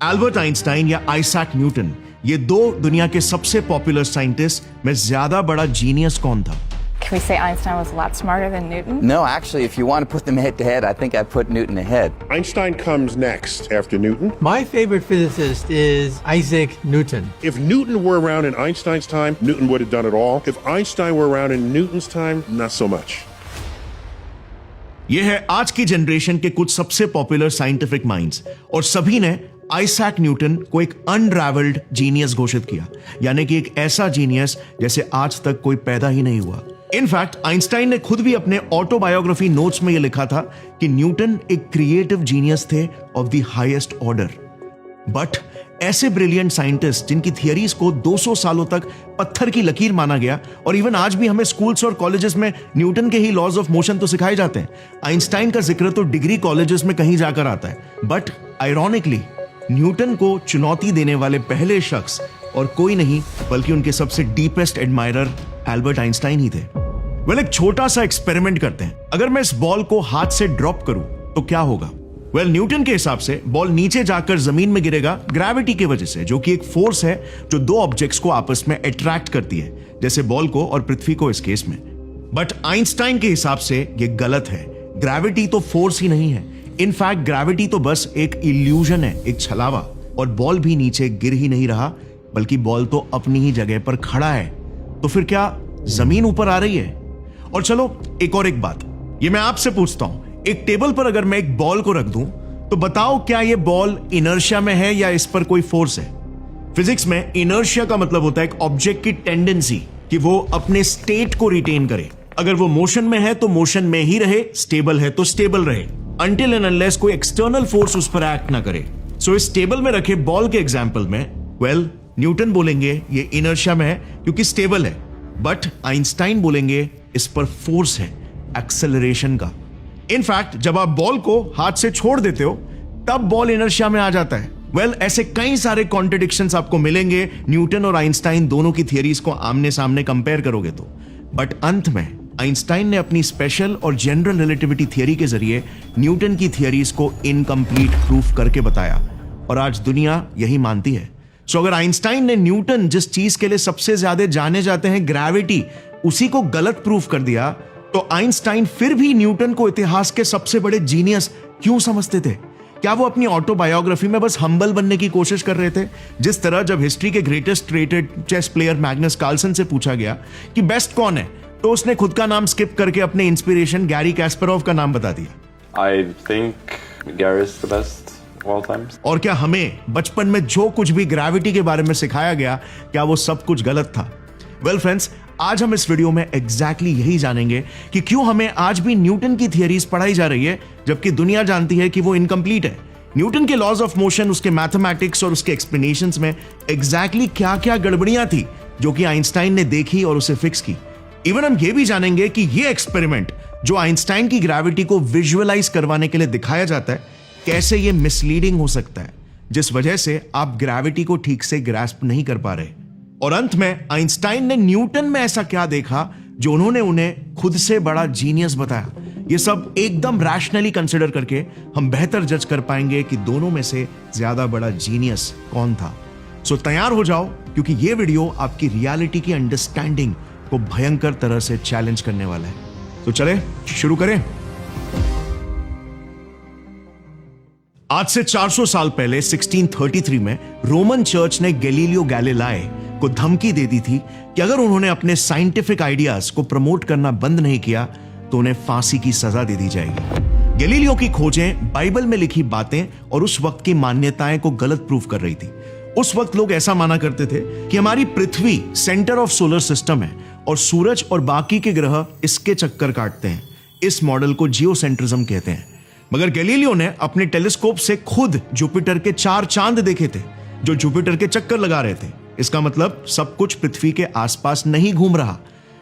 Albert Einstein या Isaac Newton, ये दो दुनिया के सबसे पॉपुलर साइंटिस्ट में ज्यादा बड़ा जीनियस कौन था? Can we say Einstein was a lot smarter than Newton? No, actually, if you want to put them head to head, I think I'd put Newton ahead. Einstein comes next after Newton. My favorite physicist is Isaac Newton. If Newton were around in Einstein's time, Newton would have done it all. If Einstein were around in Newton's time, not so much. ये है आज की generation के कुछ सबसे popular scientific minds, और सभी ने आइजैक न्यूटन को एक अनरैवल्ड जीनियस घोषित किया, यानी कि एक ऐसा जीनियस जैसे आज तक कोई पैदा ही नहीं हुआ। इनफैक्ट आइंस्टाइन ने खुद भी अपने ऑटोबायोग्राफी नोट्स में यह लिखा था कि न्यूटन एक क्रिएटिव जीनियस थे of the highest order. But ऐसे ब्रिलियंट साइंटिस्ट जिनकी थियरीज को 200 सालों तक पत्थर की लकीर माना गया, और इवन आज भी हमें स्कूल्स और कॉलेजेस में न्यूटन के ही लॉज ऑफ मोशन तो सिखाए जाते हैं। आइंस्टाइन का जिक्र तो डिग्री कॉलेजेस में कहीं जाकर आता है, बट आयरॉनिकली न्यूटन को चुनौती देने वाले पहले शख्स और कोई नहीं बल्कि उनके सबसे डीपेस्ट एडमायरर एल्बर्ट आइंस्टाइन ही थे। एक छोटा सा एक्सपेरिमेंट करते हैं। अगर मैं इस बॉल को हाथ से ड्रॉप करूं तो क्या होगा? न्यूटन के हिसाब से बॉल नीचे जाकर जमीन में गिरेगा ग्रेविटी की वजह से, जो कि एक फोर्स है जो दो ऑब्जेक्ट्स को आपस में अट्रैक्ट करती है, जैसे बॉल को और पृथ्वी को इस केस में। बट आइंस्टाइन के हिसाब से यह गलत है। ग्रेविटी तो फोर्स ही नहीं है। इनफैक्ट ग्रेविटी तो बस एक इल्यूजन है, एक छलावा, और बॉल भी नीचे गिर ही नहीं रहा, बल्कि बॉल तो अपनी ही जगह पर खड़ा है। तो फिर क्या जमीन ऊपर आ रही है? और चलो एक बात, ये मैं आपसे पूछता हूं, एक टेबल पर अगर मैं एक बॉल को रख दूं तो बताओ क्या ये बॉल इनर्शिया में है या इस पर कोई फोर्स है? फिजिक्स में इनर्शिया का मतलब होता है एक ऑब्जेक्ट की टेंडेंसी कि वो अपने स्टेट को रिटेन करे। अगर वो मोशन में है तो मोशन में ही रहे, स्टेबल है तो स्टेबल रहे, अनटिल एंड अनलेस कोई एक्सटर्नल फोर्स उस पर एक्ट ना करे। सो इस टेबल में रखे बॉल के एग्जांपल में न्यूटन बोलेंगे ये इनर्शिया में है क्योंकि स्टेबल है, बट आइंस्टाइन बोलेंगे इस पर फोर्स है, एक्सेलरेशन का। इनफैक्ट जब आप बॉल को हाथ से छोड़ देते हो तब बॉल इनर्शिया में आ जाता है। ऐसे कई सारे कॉन्ट्रडिक्शंस आपको मिलेंगे न्यूटन और आइंस्टाइन दोनों की थियरीज को आमने सामने कंपेयर करोगे तो। बट अंत में आइंस्टाइन ने अपनी स्पेशल और जनरल रिलेटिविटी थियरी के जरिए न्यूटन की थियरीज को इनकम्प्लीट प्रूफ करके बताया, और आज दुनिया यही मानती है। सो अगर आइंस्टाइन ने न्यूटन जिस चीज के लिए सबसे ज्यादा जाने जाते हैं, ग्रेविटी, उसी को गलत प्रूफ कर दिया, तो आइंस्टाइन फिर भी न्यूटन को इतिहास के सबसे बड़े जीनियस क्यों समझते थे? क्या वो अपनी ऑटोबायोग्राफी में बस हम्बल बनने की कोशिश कर रहे थे? जिस तरह जब हिस्ट्री के greatest rated chess player Magnus Carlsen से पूछा गया कि बेस्ट कौन है, तो उसने खुद का नाम स्किप करके अपने इंस्पिरेशन गैरी कैस्परोव का नाम बता दिया। I think Gary is the best of all times. और क्या हमें बचपन में जो कुछ भी ग्रेविटी के बारे में सिखाया गया, क्या वो सब कुछ गलत था? फ्रेंड्स, आज हम इस वीडियो में एग्जैक्टली यही जानेंगे कि क्यों हमें आज भी न्यूटन की थियरीज पढ़ाई जा रही है जबकि दुनिया जानती है कि वो इनकम्प्लीट है। न्यूटन के लॉज ऑफ मोशन, उसके मैथमेटिक्स और उसके एक्सप्लेनेशंस में एग्जैक्टली क्या क्या गड़बड़ियां थी जो कि आइंस्टाइन ने देखी और उसे फिक्स की। इवन हम ये भी जानेंगे कि ये एक्सपेरिमेंट जो आइंस्टाइन की ग्रेविटी को विजुअलाइज करवाने के लिए दिखाया जाता है, कैसे ये मिसलीडिंग हो सकता है, जिस वजह से आप ग्रेविटी को ठीक से ग्रास्प नहीं कर पा रहे। और अंत में आइंस्टाइन ने न्यूटन में ऐसा क्या देखा जो उन्होंने उन्हें खुद से बड़ा जीनियस बताया। ये सब एकदम रैशनली कंसिडर करके हम बेहतर जज कर पाएंगे कि दोनों में से ज्यादा बड़ा जीनियस कौन था। सो तैयार हो जाओ, क्योंकि ये वीडियो आपकी रियलिटी की अंडरस्टैंडिंग को भयंकर तरह से चैलेंज करने वाला है। तो चले शुरू करें। आज से 400 साल पहले 1633 में रोमन चर्च ने गैलीलियो गैलीलाई को धमकी दे दी थी कि अगर उन्होंने अपने साइंटिफिक आइडियाज को प्रमोट करना बंद नहीं किया तो उन्हें फांसी की सजा दे दी जाएगी। गैलीलियो की खोजें बाइबल में लिखी बातें और उस वक्त की मान्यताएं को गलत प्रूफ कर रही थी। उस वक्त लोग ऐसा माना करते थे कि हमारी पृथ्वी सेंटर ऑफ सोलर सिस्टम है और सूरज और बाकी के ग्रह इसके चक्कर काटते हैं। इस मॉडल को जियोसेंट्रिज्म कहते हैं। मगर गैलीलियो ने अपने टेलीस्कोप से खुद जुपिटर के 4 चांद देखे थे जो जुपिटर के चक्कर लगा रहे थे। इसका मतलब सब कुछ पृथ्वी के आसपास नहीं घूम रहा।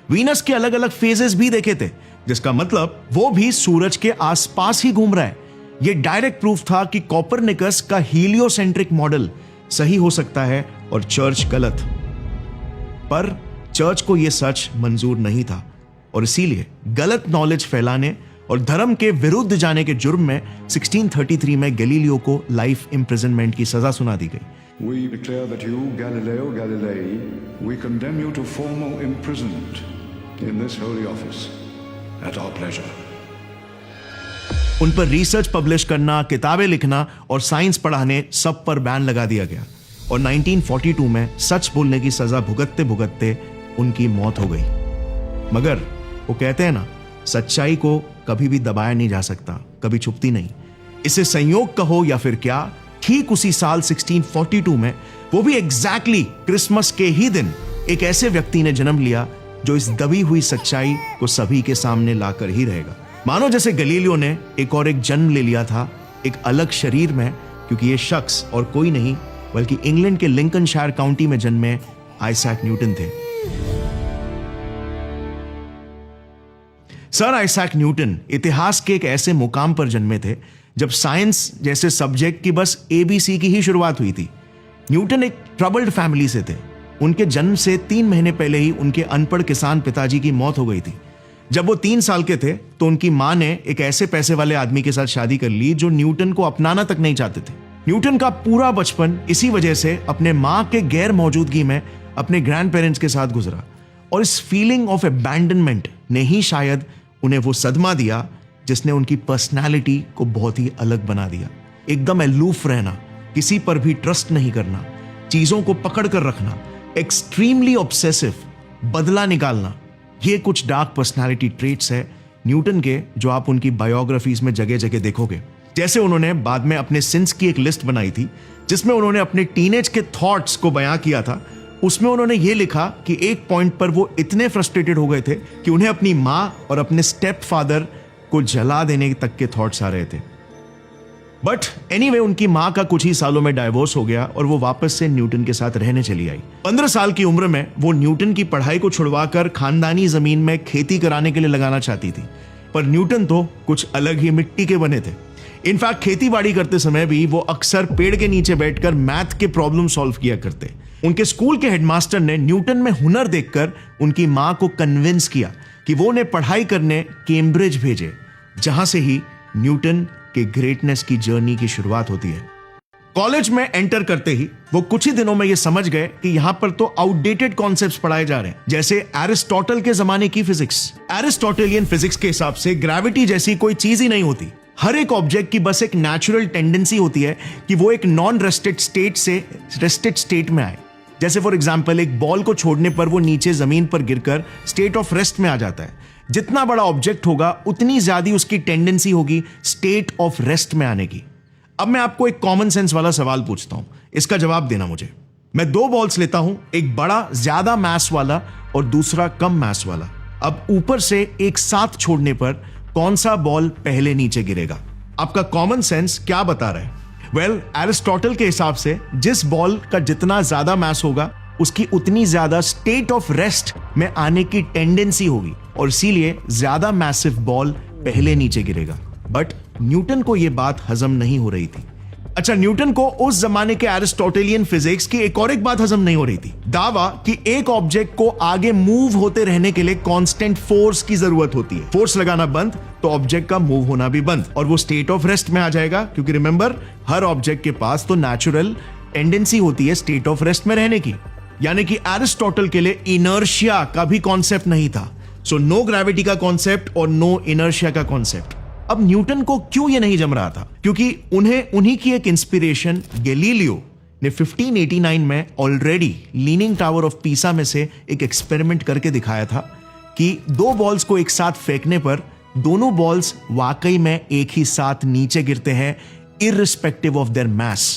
वीनस के अलग अलग फेजेस भी देखे थे, जिसका मतलब वो भी सूरज के आसपास ही घूम रहा है। यह डायरेक्ट प्रूफ था कि कोपरनिकस का हीलियोसेंट्रिक मॉडल सही हो सकता है और चर्च गलत। पर चर्च को यह सच मंजूर नहीं था और इसीलिए गलत नॉलेज फैलाने और धर्म के विरुद्ध जाने के जुर्म में 1633 में गैलीलियो को लाइफ इम्प्रिजनमेंट की सजा सुना दी गई। We declare that you, Galileo Galilei, we condemn you to formal imprisonment in this holy office at our pleasure. उन पर रिसर्च पब्लिश करना, किताबें लिखना और साइंस पढ़ाने सब पर बैन लगा दिया गया और 1942 में सच बोलने की सजा भुगतते भुगतते उनकी मौत हो गई। मगर वो कहते हैं ना, सच्चाई को कभी भी दबाया नहीं जा सकता, कभी छुपती नहीं। इसे संयोग कहो या फिर क्या, ठीक उसी साल 1642 में, वो भी एग्जैक्टली क्रिसमस के ही दिन, एक ऐसे व्यक्ति ने जन्म लिया जो इस दबी हुई सच्चाई को सभी के सामने लाकर ही रहेगा। मानो जैसे गैलीलियो ने एक जन्म ले लिया था, एक अलग शरीर में, क्योंकि ये शख्स और कोई नहीं बल्कि इंग्लैंड के लिंकनशायर काउंटी में जन्मे आइजैक न्यूटन थे। सर आइजैक न्यूटन इतिहास के एक ऐसे मुकाम पर जन्मे थे जब साइंस जैसे सब्जेक्ट की बस ABC की ही शुरुआत हुई थी। न्यूटन एक ट्रबल्ड फैमिली से थे। उनके जन्म से 3 महीने पहले ही उनके अनपढ़ किसान पिताजी की मौत हो गई थी। जब वो 3 साल के थे तो उनकी मां ने एक ऐसे पैसे वाले आदमी के साथ शादी कर ली जो न्यूटन को अपनाना तक नहीं चाहते थे। न्यूटन का पूरा बचपन इसी वजह से अपने मां के गैर मौजूदगी में अपने ग्रैंड पेरेंट्स के साथ गुजरा और इस फीलिंग ऑफ अबैंडनमेंट ने ही शायद उन्हें वो सदमा दिया जिसने उनकी पर्सनालिटी को बहुत ही अलग बना दिया। एकदम अलूफ रहना, किसी पर भी ट्रस्ट नहीं करना, चीजों को पकड़ कर रखना, एक्सट्रीमली ऑब्सेसिव, बदला निकालना, ये कुछ डार्क पर्सनालिटी ट्रेट्स है न्यूटन के जो आप उनकी बायोग्राफीज में जगह जगह देखोगे। जैसे उन्होंने बाद में अपने सिंस की एक लिस्ट बनाई थी जिसमें उन्होंने अपने टीनेज के थॉट्स को बयां किया था। उसमें उन्होंने ये लिखा कि एक पॉइंट पर वो इतने फ्रस्ट्रेटेड हो गए थे कि उन्हें अपनी मां और अपने स्टेप फादर को जला देने तक के थॉट्स आ रहे थे। बट एनीवे, उनकी मां का कुछ ही सालों में डाइवोर्स हो गया और वो वापस से न्यूटन के साथ रहने चली आई। 15 साल की उम्र में वो न्यूटन की पढ़ाई को छुड़वाकर खानदानी जमीन में खेती कराने के लिए लगाना चाहती थी, पर न्यूटन तो कुछ अलग ही मिट्टी के बने थे। इनफैक्ट खेती बाड़ी करते समय भी वो अक्सर पेड़ के नीचे बैठकर मैथ के प्रॉब्लम सॉल्व किया करते। उनके स्कूल के हेडमास्टर ने न्यूटन में हुनर देखकर उनकी मां को कन्विंस किया कि वो उन्हें पढ़ाई करने कैम्ब्रिज भेजे, जहां से ही न्यूटन के ग्रेटनेस की जर्नी की शुरुआत होती है। कॉलेज में एंटर करते ही वो कुछ ही दिनों में ये समझ गए कि यहां पर तो आउटडेटेड कॉन्सेप्ट्स पढ़ाए जा रहे हैं, जैसे एरिस्टोटल के जमाने की फिजिक्स। एरिस्टोटेलियन फिजिक्स के हिसाब से ग्रेविटी जैसी कोई चीज ही नहीं होती। हर एक ऑब्जेक्ट की बस एक नेचुरल टेंडेंसी होती है कि वो एक नॉन रेस्टेड स्टेट से रेस्टेड स्टेट में आए। जैसे फॉर एग्जांपल, एक बॉल को छोड़ने पर वो नीचे जमीन पर गिरकर स्टेट ऑफ रेस्ट में आ जाता है। जितना बड़ा ऑब्जेक्ट होगा उतनी ज्यादा उसकी टेंडेंसी होगी स्टेट ऑफ रेस्ट में आने की। अब मैं आपको एक कॉमन सेंस वाला सवाल पूछता हूं, इसका जवाब देना मुझे। मैं 2 बॉल्स लेता हूं, एक बड़ा ज्यादा मैस वाला और दूसरा कम मैस वाला। अब ऊपर से एक साथ छोड़ने पर कौन सा बॉल पहले नीचे गिरेगा? आपका कॉमन सेंस क्या बता रहा है? वेल, एरिस्टोटल के हिसाब से जिस बॉल का जितना ज्यादा मैस होगा उसकी उतनी ज्यादा स्टेट ऑफ रेस्ट में आने की टेंडेंसी होगी और इसीलिए ज्यादा मैसिव बॉल पहले नीचे गिरेगा। बट न्यूटन को यह बात हजम नहीं हो रही थी। अच्छा, न्यूटन को उस जमाने के एरिस्टोटेलियन फिजिक्स की एक और एक बात हजम नहीं हो रही थी। दावा कि एक ऑब्जेक्ट को आगे मूव होते रहने के लिए कांस्टेंट फोर्स की जरूरत होती है। फोर्स लगाना बंद तो ऑब्जेक्ट का मूव होना भी बंद और वो स्टेट ऑफ रेस्ट में आ जाएगा, क्योंकि रिमेंबर, हर ऑब्जेक्ट के पास तो नेचुरल टेंडेंसी होती है स्टेट ऑफ रेस्ट में रहने की। यानी कि एरिस्टोटल के लिए इनर्शिया का भी कॉन्सेप्ट नहीं था। सो नो ग्रेविटी का कॉन्सेप्ट और नो इनर्शिया का कॉन्सेप्ट। अब न्यूटन को क्यों ये नहीं जम रहा था? क्योंकि उन्हीं की एक इंस्पिरेशन गैलीलियो ने 1589 में already leaning tower of Pisa में से एक एक्सपेरिमेंट करके दिखाया था कि 2 बॉल्स को एक साथ फेंकने पर दोनों बॉल्स वाकई में एक ही साथ नीचे गिरते हैं, irrespective of their mass.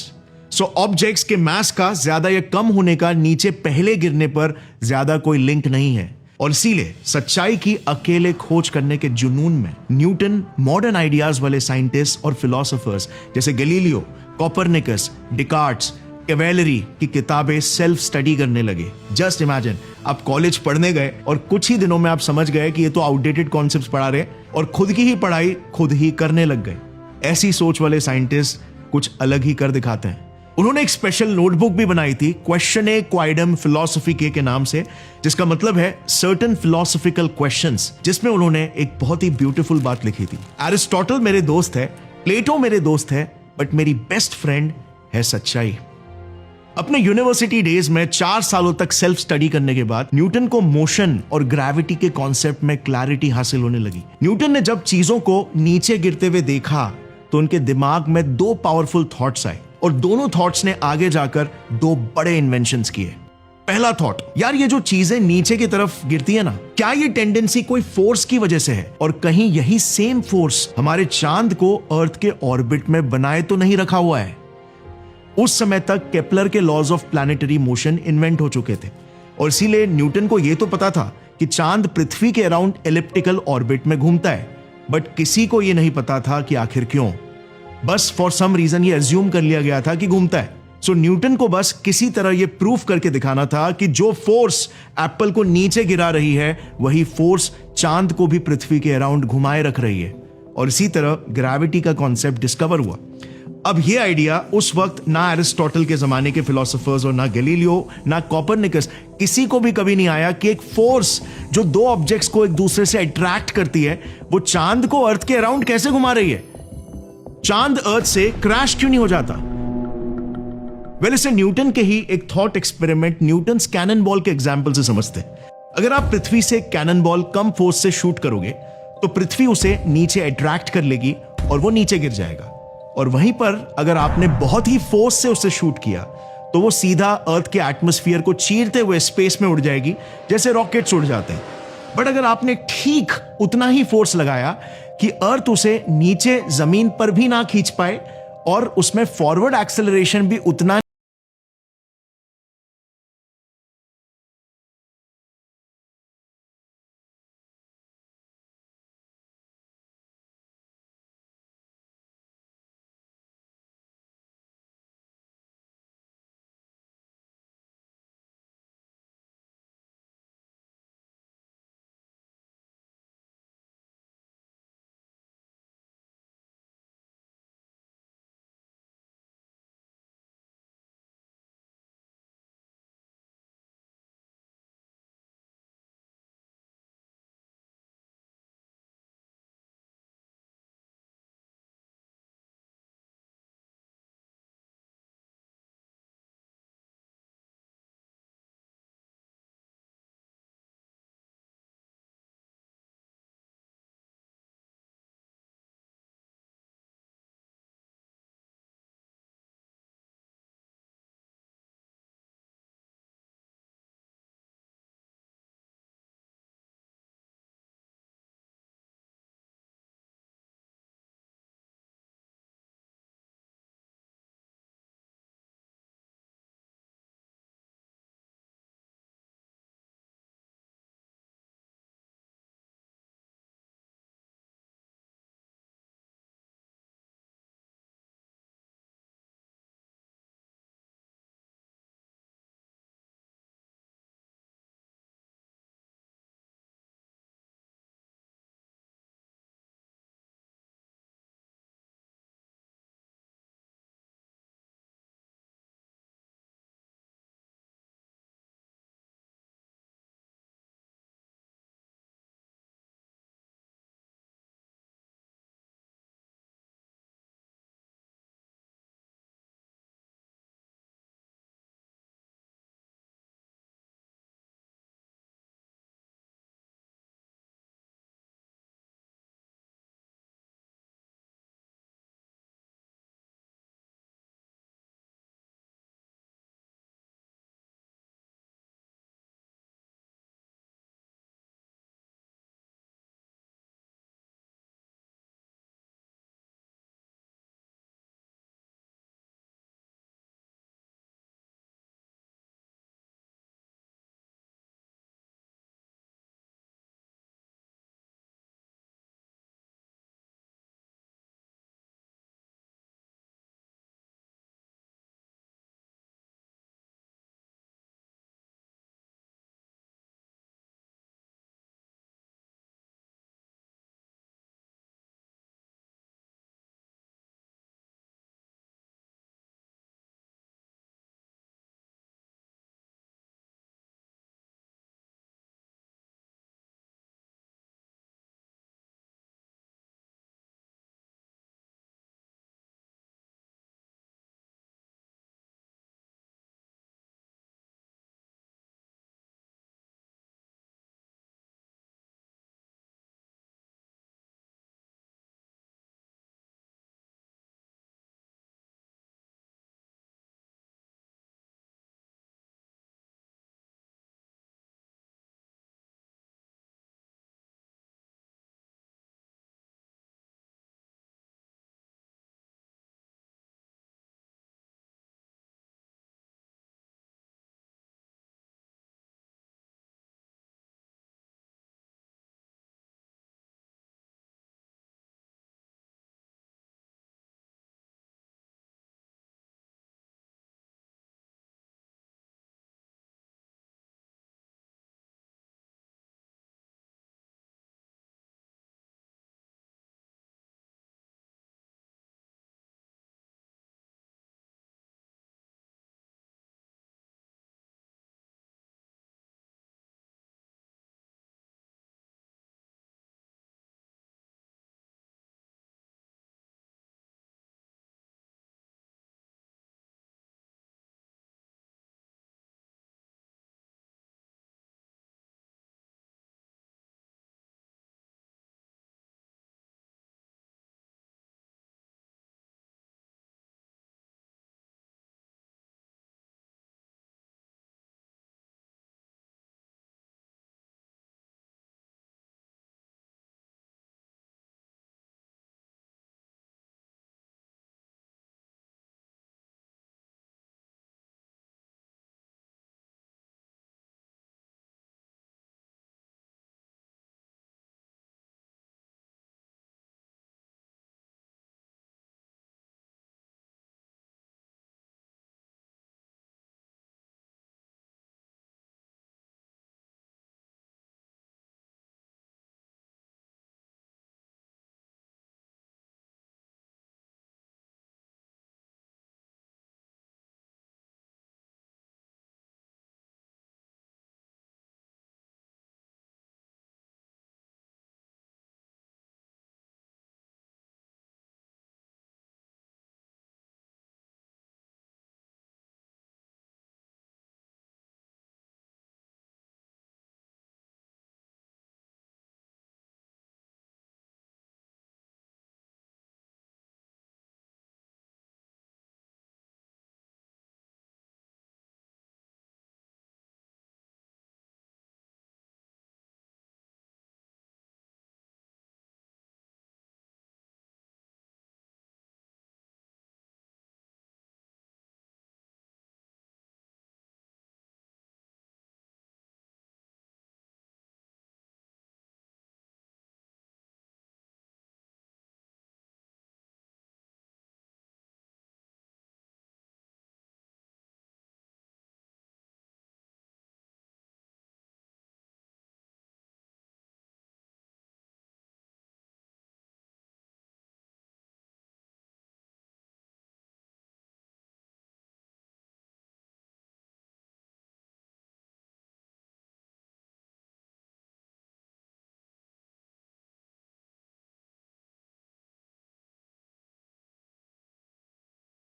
So objects के मास का ज्यादा या कम होने का नीचे पहले गिरने पर ज्यादा कोई लिंक नहीं है। और इसीलिए सच्चाई की अकेले खोज करने के जुनून में न्यूटन मॉडर्न आइडियाज वाले साइंटिस्ट और फिलोसोफर्स जैसे गैलीलियो, कोपरनिकस, डिकार्ट्स, कैवेलरी की किताबें सेल्फ स्टडी करने लगे। जस्ट इमेजिन, आप कॉलेज पढ़ने गए और कुछ ही दिनों में आप समझ गए कि ये तो आउटडेटेड कॉन्सेप्ट्स पढ़ा रहे और खुद की ही पढ़ाई खुद ही करने लग गए। ऐसी सोच वाले साइंटिस्ट कुछ अलग ही कर दिखाते हैं। उन्होंने एक स्पेशल नोटबुक भी बनाई थी, क्वेश्चने क्वाइडम फिलोसफिके के नाम से, जिसका मतलब है सर्टेन फिलोसफिकल क्वेश्चंस, जिसमें उन्होंने एक बहुत ही ब्यूटीफुल बात लिखी थी। एरिस्टोटल मेरे दोस्त है, प्लेटो मेरे दोस्त है, बट मेरी बेस्ट फ्रेंड है सच्चाई। अपने यूनिवर्सिटी डेज में 4 सालों तक सेल्फ स्टडी करने के बाद न्यूटन को मोशन और ग्रेविटी के कॉन्सेप्ट में क्लैरिटी हासिल होने लगी। न्यूटन ने जब चीजों को नीचे गिरते हुए देखा तो उनके दिमाग में 2 पावरफुल थॉट्स आए, और दोनों थॉट्स ने आगे जाकर 2 बड़े इन्वेंशंस किए। पहला थॉट, यार ये जो चीजें नीचे की तरफ गिरती है ना, क्या ये टेंडेंसी कोई फोर्स की वजह से है, और कहीं यही सेम फोर्स हमारे चांद को अर्थ के ऑर्बिट में बनाए तो नहीं रखा हुआ है। उस समय तक केपलर के laws of planetary motion invent हो चुके थे, और इसीलिए न्यूटन को यह तो पता था कि चांद पृथ्वी के अराउंड एलिप्टिकल ऑर्बिट में घूमता है, बट किसी को यह नहीं पता था कि आखिर क्यों। बस फॉर सम रीजन ये अज्यूम कर लिया गया था कि घूमता है। सो न्यूटन को बस किसी तरह यह प्रूफ करके दिखाना था कि जो फोर्स एप्पल को नीचे गिरा रही है, वही फोर्स चांद को भी पृथ्वी के अराउंड घुमाए रख रही है, और इसी तरह ग्रेविटी का कॉन्सेप्ट डिस्कवर हुआ। अब यह आइडिया उस वक्त ना एरिस्टोटल के जमाने के फिलोसोफर्स और ना गैलीलियो ना कोपरनिकस, किसी को भी कभी नहीं आया कि एक फोर्स जो 2 ऑब्जेक्ट्स को एक दूसरे से अट्रैक्ट करती है, वो चांद को अर्थ के अराउंड कैसे घुमा रही है। चांद अर्थ से क्रैश क्यों नहीं हो जाता। वेल, इसे न्यूटन के ही एक thought experiment Newton cannon ball के एग्जाम्पल से समझते हैं। अगर आप पृथ्वी से कैनन बॉल कम फोर्स से शूट करोगे तो पृथ्वी उसे नीचे अट्रैक्ट कर लेगी और वो नीचे गिर जाएगा, और वहीं पर अगर आपने बहुत ही फोर्स से उसे शूट किया तो वो सीधा अर्थ के एटमॉस्फेयर को चीरते हुए स्पेस में उड़ जाएगी, जैसे रॉकेट्स उड़ जाते हैं। बट अगर आपने ठीक उतना ही फोर्स लगाया कि अर्थ उसे नीचे जमीन पर भी ना खींच पाए, और उसमें फॉरवर्ड एक्सेलरेशन भी उतना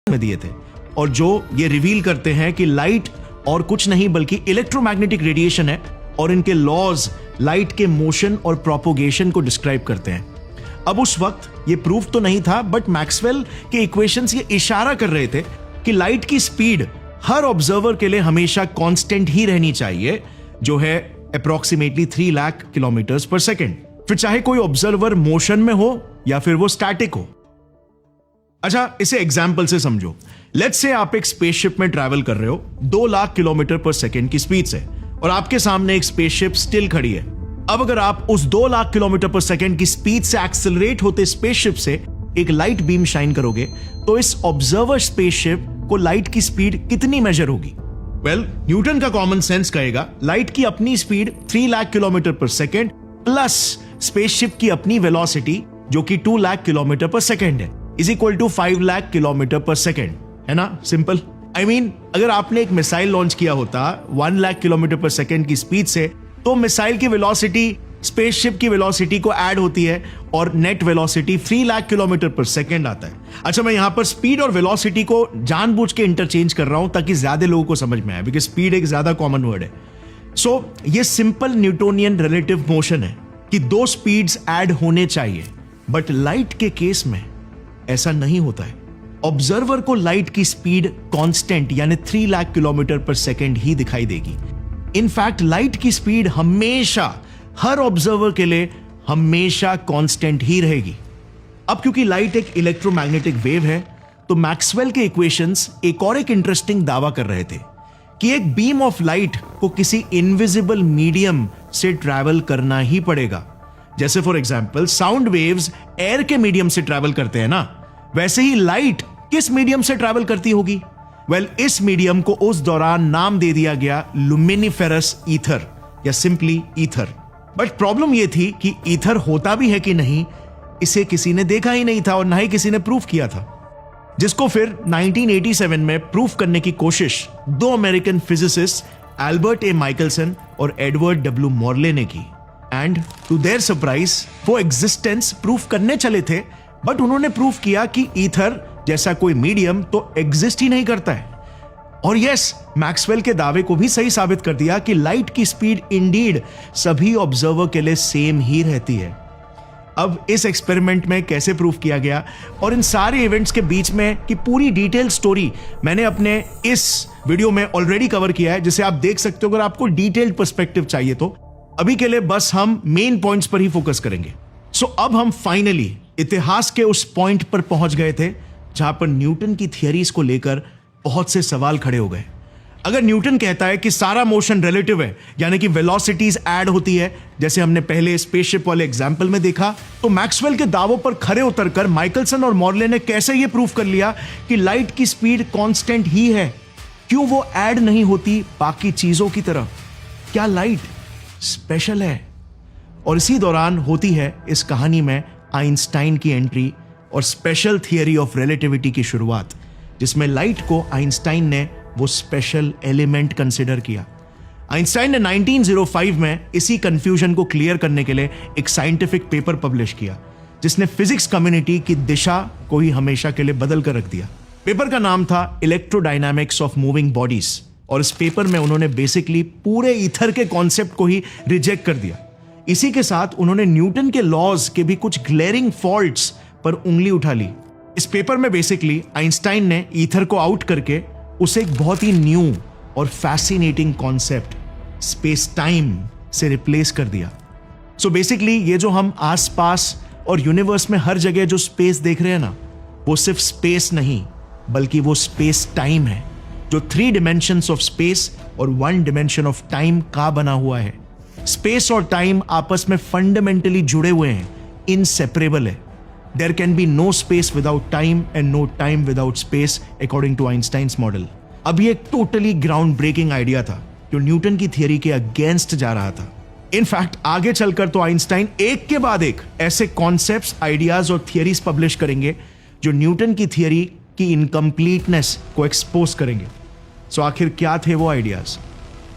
में दिए थे, और जो ये रिवील करते हैं कि लाइट और कुछ नहीं बल्कि इलेक्ट्रोमैग्नेटिक रेडिएशन है, और इनके लॉज लाइट के मोशन और प्रोपोगेशन को डिस्क्राइब करते हैं। अब उस वक्त ये प्रूफ तो नहीं था, बट मैक्सवेल के इक्वेशंस ये इशारा कर रहे थे कि लाइट की स्पीड हर ऑब्जर्वर के लिए हमेशा कांस्टेंट ही रहनी चाहिए, जो है अप्रोक्सीमेटली 3 लाख किलोमीटर्स पर सेकेंड, फिर चाहे कोई ऑब्जर्वर मोशन में हो या फिर वो स्टैटिक हो। अच्छा, इसे एग्जाम्पल से समझो। लेट्स से आप एक स्पेसशिप में ट्रैवल कर रहे हो 2 लाख किलोमीटर पर सेकेंड की स्पीड से, और आपके सामने एक स्पेसशिप स्टिल खड़ी है। अब अगर आप उस 2 लाख किलोमीटर पर सेकेंड की स्पीड से एक्सेलरेट होते स्पेसशिप से एक लाइट बीम शाइन करोगे, तो इस ऑब्जर्वर स्पेसशिप को लाइट की स्पीड कितनी मेजर होगी? वेल, न्यूटन का कॉमन सेंस कहेगा लाइट की अपनी speed 3 lakh kilometre per second plus spaceship की अपनी वेलोसिटी जो कि 2 लाख किलोमीटर पर सेकेंड है, is equal to 5 lakh kilometre per second. है ना सिंपल? I mean, अगर आपने एक मिसाइल लॉन्च किया होता 1 लाख किलोमीटर पर सेकेंड की स्पीड से, तो मिसाइल की वेलोसिटी स्पेसशिप की वेलोसिटी को ऐड होती है और net velocity 3 lakh kilometre per second आता है। अच्छा, मैं यहां पर स्पीड और वेलोसिटी को जानबूझ के इंटरचेंज कर रहा हूं ताकि ज्यादा लोगों को समझ में आए, बिकॉज स्पीड एक ज्यादा कॉमन वर्ड है। सो ये सिंपल न्यूटोनियन रिलेटिव मोशन है कि 2 स्पीड्स ऐड होने चाहिए, बट लाइट के केस में ऐसा नहीं होता है। ऑब्जर्वर को लाइट की स्पीड कांस्टेंट यानी 3 लाख किलोमीटर पर सेकेंड ही दिखाई देगी। इनफैक्ट लाइट की स्पीड हमेशा हर ऑब्जर्वर के लिए हमेशा कांस्टेंट ही रहेगी। अब क्योंकि लाइट एक इलेक्ट्रोमैग्नेटिक वेव है, तो मैक्सवेल के इक्वेशंस एक और एक इंटरेस्टिंग दावा कर रहे थे कि एक बीम ऑफ लाइट को किसी इनविजिबल मीडियम से ट्रैवल करना ही पड़ेगा। जैसे for example sound waves air के मीडियम से ट्रैवल करते हैं ना, वैसे ही लाइट किस मीडियम से ट्रैवल करती होगी? वेल, इस मीडियम को उस दौरान नाम दे दिया गया लुमिनिफेरस ईथर या सिंपली ईथर। बट प्रॉब्लम यह थी कि ईथर होता भी है कि नहीं, इसे किसी ने देखा ही नहीं था और ना ही किसी ने प्रूफ किया था, जिसको फिर 1987 में प्रूफ करने की कोशिश 2 अमेरिकन फिजिसिस्ट एल्बर्ट ए माइकलसन और एडवर्ड डब्ल्यू मॉर्ले ने की। एंड टू देयर सरप्राइज वो एग्जिस्टेंस प्रूफ करने चले थे, बट उन्होंने प्रूफ किया कि ईथर जैसा कोई मीडियम तो एग्जिस्ट ही नहीं करता है। और यस, मैक्सवेल के दावे को भी सही साबित कर दिया कि लाइट की स्पीड इंडीड सभी ऑब्जर्वर के लिए सेम ही रहती है। अब इस एक्सपेरिमेंट में कैसे प्रूफ किया गया और इन सारे इवेंट्स के बीच में की पूरी डिटेल स्टोरी मैंने अपने इस वीडियो में ऑलरेडी कवर किया है, जिसे आप देख सकते हो अगर आपको डिटेल्ड पर्सपेक्टिव चाहिए तो। अभी के लिए बस हम मेन पॉइंट्स पर ही फोकस करेंगे। सो अब हम फाइनली इतिहास के उस पॉइंट पर पहुंच गए थे जहां पर न्यूटन की थियरीज को लेकर बहुत से सवाल खड़े हो गए। अगर न्यूटन कहता है कि सारा मोशन रिलेटिव है, यानी कि वेलोसिटीज ऐड होती है, जैसे हमने पहले स्पेसशिप वाले एग्जांपल में देखा, तो मैक्सवेल के दावों पर खरे उतरकर माइकलसन और मॉर्ले ने कैसे यह प्रूफ कर लिया कि लाइट की स्पीड कांस्टेंट ही है? क्यों वो ऐड नहीं होती बाकी चीजों की तरह? क्या लाइट स्पेशल है? और इसी दौरान होती है इस कहानी में आइंस्टाइन की एंट्री और स्पेशल थियरी ऑफ रिलेटिविटी की शुरुआत, जिसमें लाइट को आइंस्टाइन ने वो स्पेशल एलिमेंट कंसिडर किया। आइंस्टाइन ने 1905 में इसी कंफ्यूजन को क्लियर करने के लिए एक साइंटिफिक पेपर पब्लिश किया, जिसने फिजिक्स कम्युनिटी की दिशा को ही हमेशा के लिए बदल कर रख दिया। पेपर का नाम था इलेक्ट्रोडायनामिक्स ऑफ मूविंग बॉडीज, और इस पेपर में उन्होंने बेसिकली पूरे ईथर के कॉन्सेप्ट को ही रिजेक्ट कर दिया। इसी के साथ उन्होंने न्यूटन के लॉज के भी कुछ ग्लेरिंग फॉल्ट्स पर उंगली उठा ली। इस पेपर में बेसिकली आइंस्टाइन ने ईथर को आउट करके उसे एक बहुत ही न्यू और फैसिनेटिंग कॉन्सेप्ट स्पेस टाइम से रिप्लेस कर दिया। सो बेसिकली ये जो हम आसपास और यूनिवर्स में हर जगह जो स्पेस देख रहे हैं ना, वो सिर्फ स्पेस नहीं बल्कि वो स्पेस टाइम है, जो 3 dimensions ऑफ स्पेस और 1 dimension ऑफ टाइम का बना हुआ है। स्पेस और टाइम आपस में फंडामेंटली जुड़े हुए हैं, इनसेपरेबल है। There can be no space without time and no time without space according to Einstein's model। अब ये एक टोटली ग्राउंड ब्रेकिंग आइडिया था जो न्यूटन की थियरी के अगेंस्ट जा रहा था। इनफैक्ट आगे चलकर तो आइंस्टाइन एक के बाद एक ऐसे कॉन्सेप्ट्स, आइडियाज और थियरीज पब्लिश करेंगे जो न्यूटन की थियरी की इनकम्प्लीटनेस को एक्सपोज करेंगे। सो आखिर क्या थे वो आइडियाज?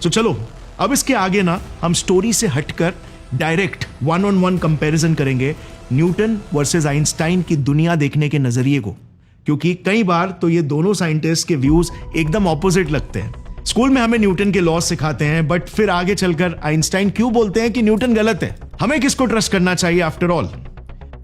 सो चलो अब इसके आगे ना हम स्टोरी से हटकर डायरेक्ट 1-on-1 कंपैरिजन करेंगे न्यूटन वर्सेस आइंस्टाइन की दुनिया देखने के नजरिए को, क्योंकि कई बार तो ये दोनों साइंटिस्ट के व्यूज एकदम ऑपोजिट लगते हैं। स्कूल में हमें न्यूटन के लॉज सिखाते हैं, बट फिर आगे चलकर आइंस्टाइन क्यों बोलते हैं कि न्यूटन गलत है? हमें किसको ट्रस्ट करना चाहिए आफ्टर ऑल?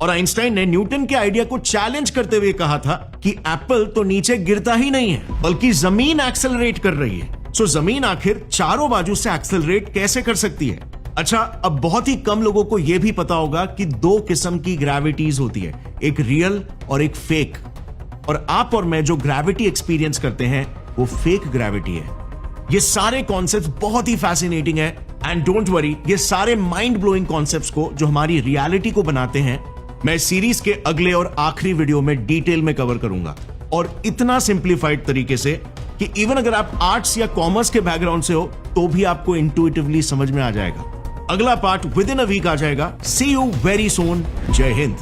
और आइंस्टाइन ने न्यूटन के आइडिया को चैलेंज करते हुए कहा था कि एप्पल तो नीचे गिरता ही नहीं है, बल्कि जमीन एक्सेलरेट कर रही है। सो जमीन आखिर चारों बाजू से एक्सेलरेट कैसे कर सकती है? अच्छा, अब बहुत ही कम लोगों को यह भी पता होगा कि दो किस्म की ग्रेविटीज होती है, एक रियल और एक फेक। और आप और मैं जो ग्रेविटी एक्सपीरियंस करते हैं वो फेक ग्रेविटी है। ये सारे कॉन्सेप्ट्स बहुत ही फैसिनेटिंग है, एंड डोंट वरी, ये सारे माइंड ब्लोइंग कॉन्सेप्ट्स को जो हमारी रियलिटी को बनाते हैं, मैं सीरीज के अगले और आखिरी वीडियो में डिटेल में कवर करूंगा, और इतना सिंप्लीफाइड तरीके से कि इवन अगर आप आर्ट्स या कॉमर्स के बैकग्राउंड से हो तो भी आपको इंट्यूटिवली समझ में आ जाएगा। अगला part with in a week आ जाएगा। See you very soon. जय हिंद।